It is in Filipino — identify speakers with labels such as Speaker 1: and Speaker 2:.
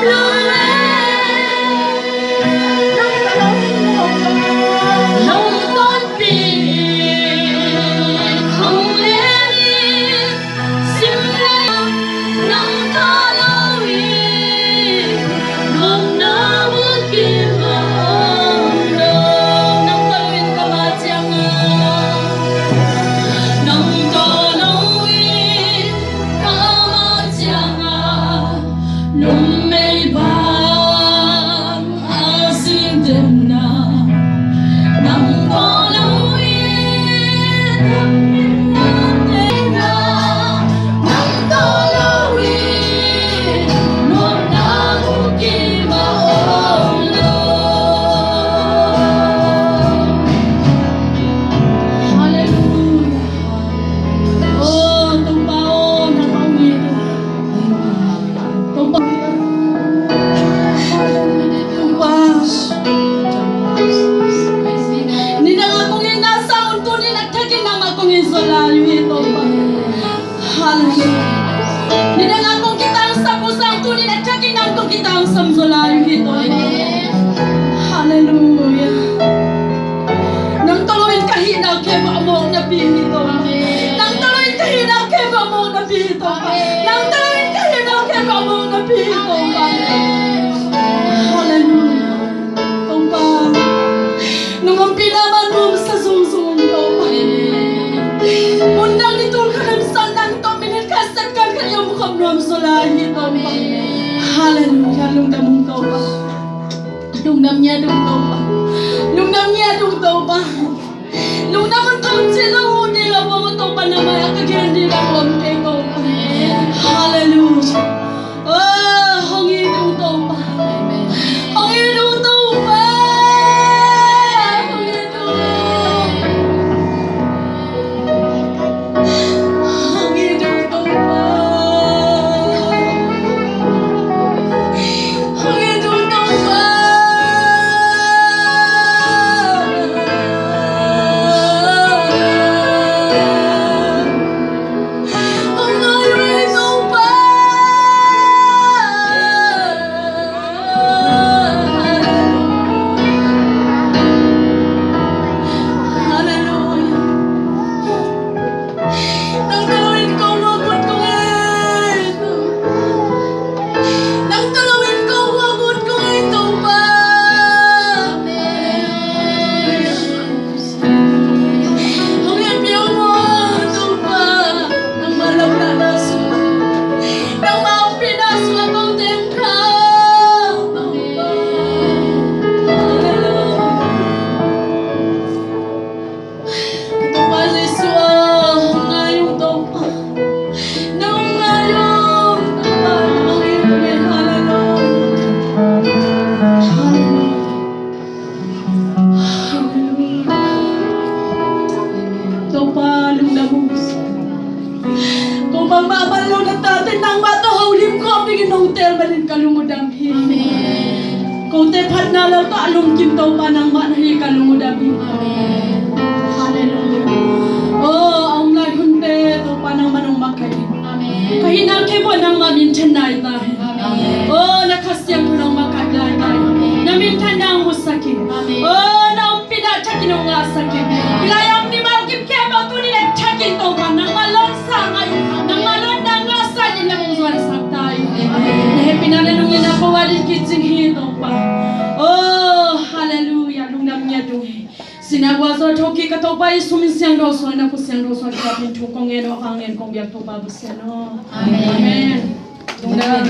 Speaker 1: Lord. sam sa layo ito. Hallelujah. Nang tuloy kahina kay mo na bihito. Nang tuloy kahina kay mo na bihito. Nang tuloy kahina kay mo na bihito. Hallelujah. Tumpa. Nung ang pinaman mo sa sungsung ko. Mundang nito ka ng sandang ito. Minagkasat ka kanyang mukhang nuam sa layo ito. Hallelujah. Lungdam mong ito pa. Lungdam niya dong ito pa. Lungdam niya dong ito pa. Lungdam ang taon sila mo. Di lang mo ito pa na maya. Kagyan di lang mo ito pa. Hallelujah. Oh, hangin dong ito pa. Hangin dong ito pa. Hangin dong. Hangin dong ito pa. Hangin dong ito pa. Kung mamalo na tatin ng matahawlim ko, bigin ng hotel malin kalungudang hini. Kung tepat na lang ta, alungkin daw pa ng manahi kalungudang hini. Hallelujah. Oh, ang lahunte, ito pa ng manong makain. Kahinaki mo ng mamintanay tayo. Oh, nakasiyang ko ng makaglay tayo. Namintanang mo sakit. Oh, naong pinatsakin ng nga sakit. Ilayang ni Malkip kaya ba ito nilagtsakin ito pa ng malonsa ngayon. Pinalanong niya na pawalit kitsing hito pa. Oh, hallelujah. Nung namnya doon. Sinagwaso at hoki katopay sumisyang roso na kusyang roso at kapin tukong eno hangin kong biyak to babus yan. Amen. Amen.